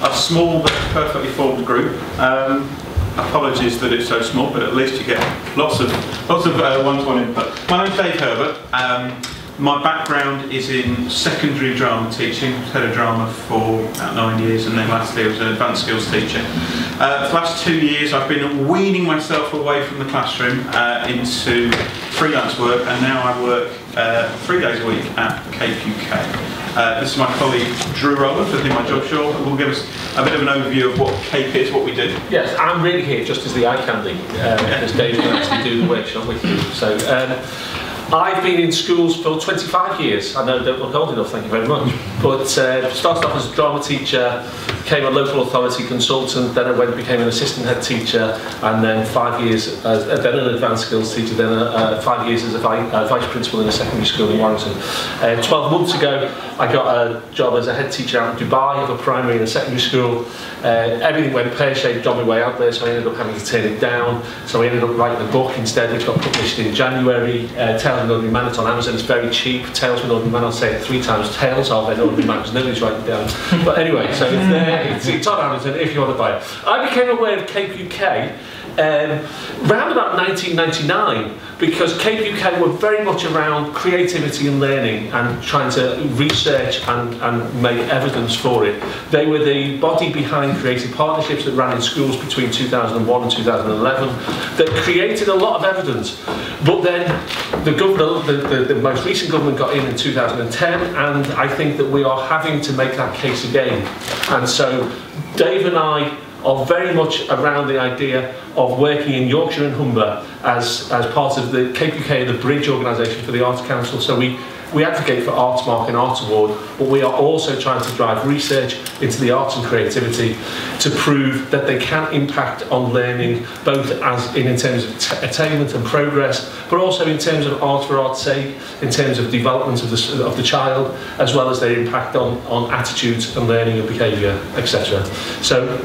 a small but perfectly formed group. Apologies that it's so small, but at least you get lots of one-to-one input. My name's Dave Herbert. My background is in secondary drama teaching. I've head of drama for about 9 years, and then lastly I was an advanced skills teacher. For the last 2 years I've been weaning myself away from the classroom into freelance work, and now I work 3 days a week at CapeUK. This is my colleague Drew Rowlands, with him my job short, who will give us a bit of an overview of what Cape is, what we do. Yes, I'm really here just as the eye candy, because Dave will actually do the workshop with you. So, I've been in schools for 25 years. I know I don't look old enough, thank you very much. But started off as a drama teacher, became a local authority consultant, then I became an assistant head teacher, and then 5 years then an advanced skills teacher, then 5 years as a vice principal in a secondary school in Warrington. 12 months ago, I got a job as a head teacher out in Dubai of a primary and a secondary school. Everything went pear-shaped on my way out there, so I ended up having to turn it down. So I ended up writing a book instead, which got published in January. Tales of an Ordinary Man. It's on Amazon. It's very cheap. Tales of an Ordinary Man. I'll say it 3 times. Tales of an Ordinary Man, because nobody's writing it down. But anyway, so it's there. It's on Amazon if you want to buy it. I became aware of CapeUK around about 1999, because CapeUK were very much around creativity and learning and trying to research and make evidence for it. They were the body behind creative partnerships that ran in schools between 2001 and 2011 that created a lot of evidence. But then the most recent government got in 2010, and I think that we are having to make that case again. And so Dave and I are very much around the idea of working in Yorkshire and Humber as part of the CapeUK, the bridge organisation for the Arts Council. So we advocate for Artsmark and Arts Award, but we are also trying to drive research into the arts and creativity to prove that they can impact on learning, both in terms of attainment and progress, but also in terms of art for art's sake, in terms of development of the child, as well as their impact on attitudes and learning and behaviour, etc. So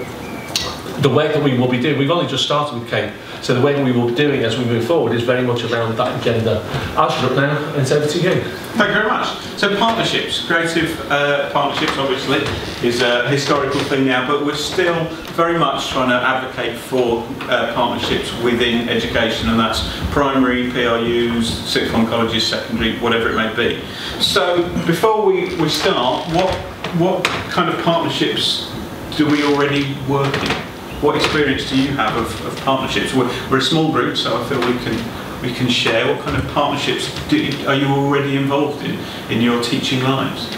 the way that we will be doing, we've only just started with Cape, so the way that we will be doing as we move forward is very much around that agenda. I'll shut up now and it's over to you. Thank you very much. So partnerships, creative partnerships obviously is a historical thing now, but we're still very much trying to advocate for partnerships within education, and that's primary, PRUs, sixth form colleges, secondary, whatever it may be. So before we start, what kind of partnerships do we already work in? What experience do you have of partnerships? We're a small group, so I feel we can share. What kind of partnerships are you already involved in your teaching lives?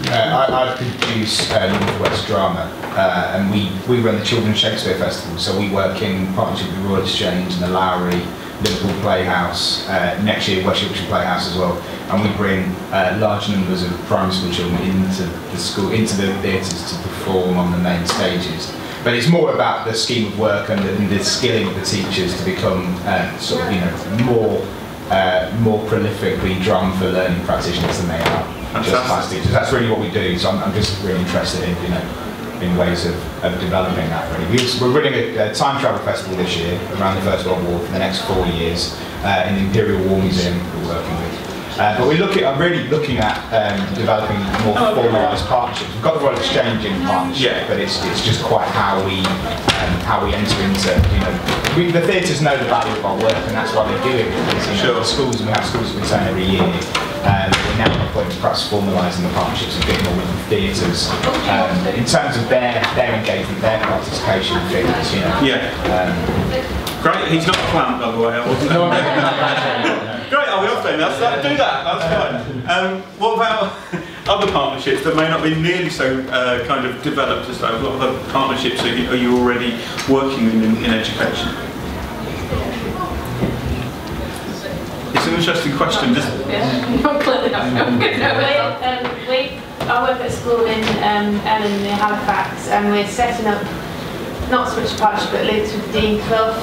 I produce Northwest Drama, and we run the Children's Shakespeare Festival, so we work in partnership with the Royal Exchange and the Lowry, Liverpool Playhouse, next year West Yorkshire Playhouse as well, and we bring large numbers of primary school children into the theatres to perform on the main stages. But it's more about the scheme of work and the skilling of the teachers to become sort of, more prolifically drama for learning practitioners than they are just class teachers. That's really what we do. So I'm just really interested in ways of developing that. Really, we're running a time travel festival this year around the First World War for the next 4 years in the Imperial War Museum we're working with. But I'm really looking at developing more formalised partnerships. We've got the Royal Exchange in partnership, but it's just quite how we enter into, the theatres know the value of our work, and that's why they do it. Because, the schools, and we have schools of return every year. We're now at the point of perhaps formalising the partnerships a bit more with the theatres in terms of their engagement, their participation in things. Great. He's not a plant, by the way. I wasn't. Great, are we off then? Let's do that, that's fine. What about other partnerships that may not be nearly so kind of developed as those? What other partnerships are you already working in education? It's an interesting question, isn't it? I work at a school in Ellen near Halifax, and we're setting up not so much partnership, but links with Dean Clough,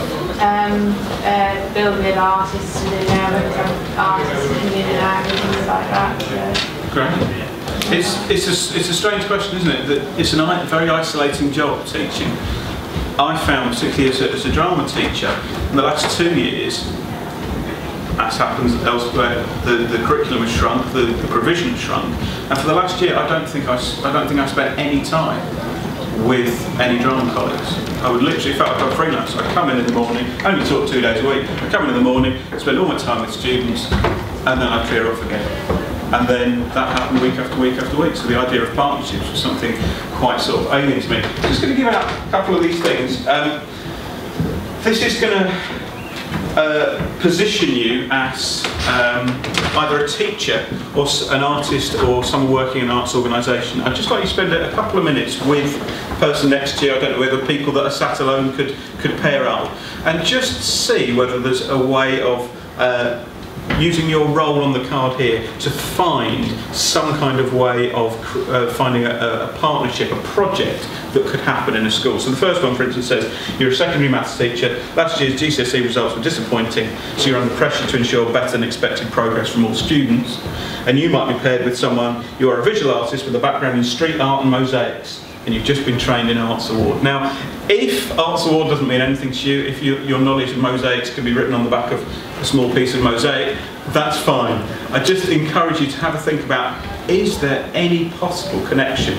building in artists and in there, artists coming in and out and things like that. So. Great. It's a strange question, isn't it? That it's a very isolating job, teaching. I found, particularly as a drama teacher, in the last 2 years, as happens elsewhere, the curriculum has shrunk, the provision has shrunk, and for the last year, I don't think I spent any time with any drama colleagues. I would literally felt like a freelance. I'd come in the morning, only taught 2 days a week. I'd come in the morning, spend all my time with students, and then I'd clear off again. And then that happened week after week after week. So the idea of partnerships was something quite sort of alien to me. I'm just going to give out a couple of these things. This is going to position you as either a teacher or an artist or someone working in an arts organisation. I'd just like you to spend a couple of minutes with the person next to you. I don't know whether people that are sat alone could pair up and just see whether there's a way of using your role on the card here to find some kind of way of finding a partnership, a project that could happen in a school. So the first one, for instance, says you're a secondary maths teacher. Last year's GCSE results were disappointing, so you're under pressure to ensure better than expected progress from all students. And you might be paired with someone, you are a visual artist with a background in street art and mosaics, and you've just been trained in Arts Award. Now, if Arts Award doesn't mean anything to you, if your knowledge of mosaics can be written on the back of a small piece of mosaic, that's fine. I just encourage you to have a think about, is there any possible connection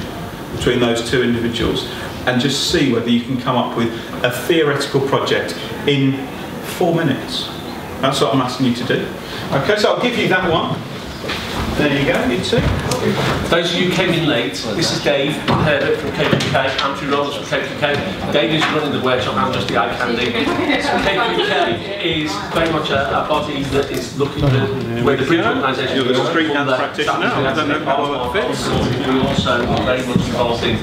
between those two individuals, and just see whether you can come up with a theoretical project in 4 minutes. That's what I'm asking you to do. Okay, so I'll give you that one. There you go, you two. For those of you who came in late, this is Dave Herbert from CapeUK, I'm Rowlands from CapeUK. Dave is running the workshop, I'm just the eye candy. CapeUK is very much a body that is looking at where the bridge organisation You're the street dance practitioner, I don't know how well that fits. We also are very much involved in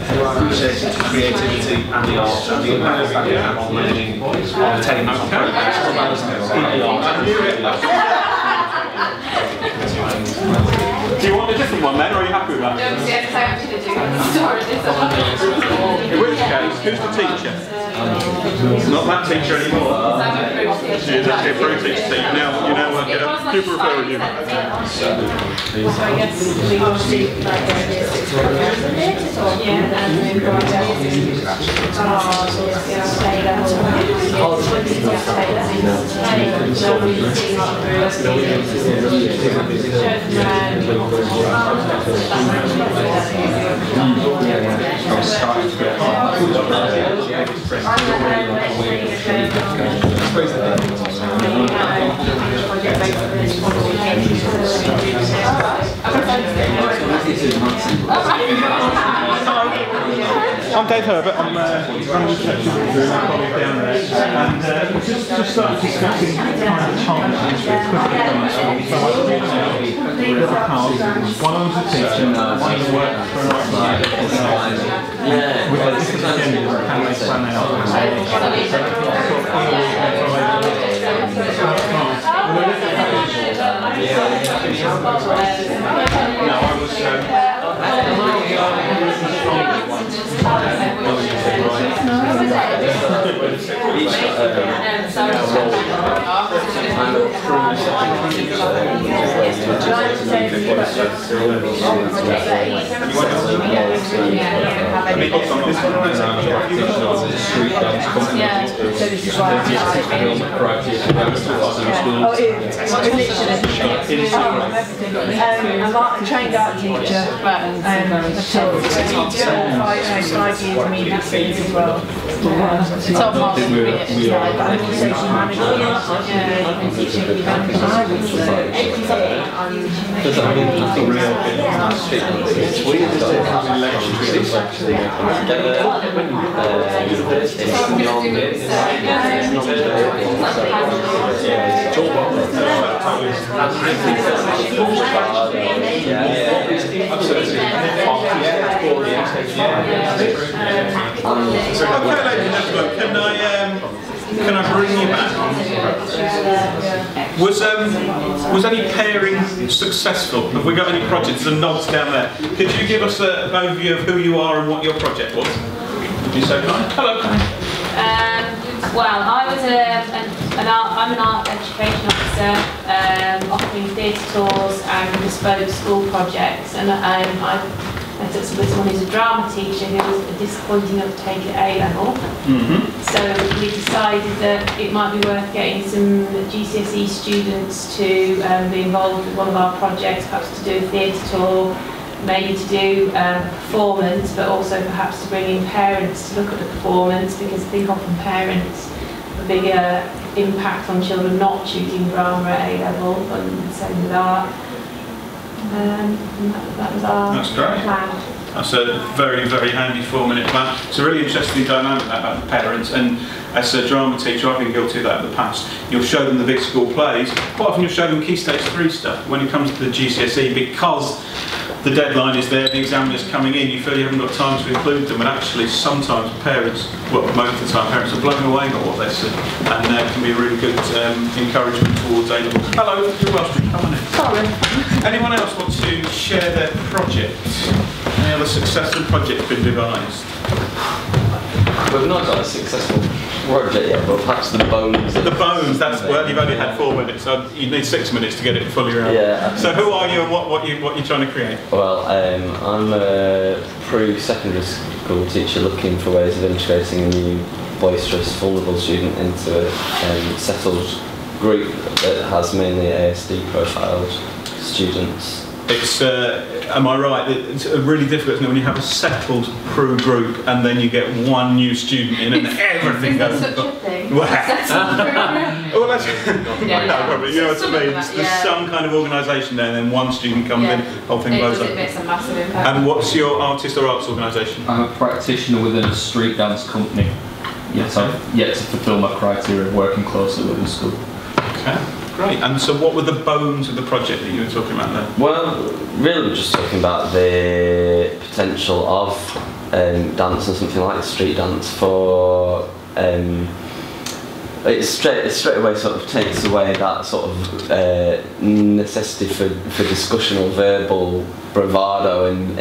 research into creativity and the arts and the impact that we have on learning, on attainment, and progress, as well as in the arts. Do you want a different one then, or are you happy with that? No, yes, I actually do. Sorry, In which case, who's the teacher? Not that teacher anymore. She is actually a pro teacher. You now work at a pupil referral unit. So I guess we will see like I'm Dave Herbert, I'm running the section with my colleague down there, and just started discussing kind of challenges with little cards. One of them's a teacher, one of them works for an organisation with a different agenda of how they plan their I'm a trained art teacher, I've taught 5 years of media studies as well. Top half of it, I'm also management and teaching Okay, ladies and gentlemen, can I bring you back? Was any pairing successful? Have we got any projects? The nods down there. Could you give us an overview of who you are and what your project was? Would you say hi? Hello. Well, I'm an art education officer, offering theatre tours and bespoke school projects, and I met up with someone who's a drama teacher who was disappointing enough to take it at A-level. So we decided that it might be worth getting some GCSE students to be involved with one of our projects, perhaps to do a theatre tour, maybe to do performance, but also perhaps to bring in parents to look at the performance, because I think often parents have a bigger impact on children not choosing drama at A-level, and the same with art. And that was our plan. That's a very, very handy 4-minute plan. It's a really interesting dynamic about the parents, and as a drama teacher I've been guilty of that in the past. You'll show them the big school plays, quite often you'll show them Key Stage 3 stuff when it comes to the GCSE, because the deadline is there, the examiner's coming in, you feel you haven't got time to include them, and actually sometimes parents, well most of the time parents are blown away by what they see, and that can be a really good encouragement towards A-level. Hello, you're welcome, come on in. Sorry. Anyone else want to share their project? Any other successful project been devised? We've not got a successful project yet, but perhaps the bones. The bones, that's, well, you've only had 4 minutes, so you need 6 minutes to get it fully around. Yeah. So who are you and what you're trying to create? Well, I'm a pre-secondary school teacher looking for ways of integrating a new boisterous, vulnerable student into a settled group that has mainly ASD profiled students. It's, am I right, it's really difficult, isn't it, when you have a settled crew group and then you get one new student in and everything goes. Such a thing. Well, well, that's, no, probably, you know what I mean. There's some kind of organisation there, and then one student comes in, whole thing blows up. It makes a massive impact. And what's your artist or arts organisation? I'm a practitioner within a street dance company. Yes, I've yet to fulfil my criteria of working closely with the school. Okay, great. And so what were the bones of the project that you were talking about there? Well, really just talking about the potential of dance and something like street dance for it straight away sort of takes away that sort of necessity for discussion or verbal bravado, and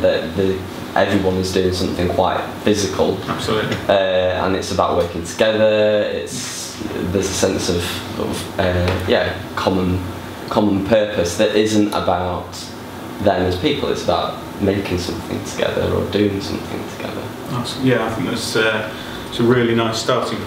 that everyone is doing something quite physical. Absolutely. And it's about working together. There's a sense of common purpose that isn't about them as people. It's about making something together or doing something together. Yeah, I think that's it's a really nice starting point.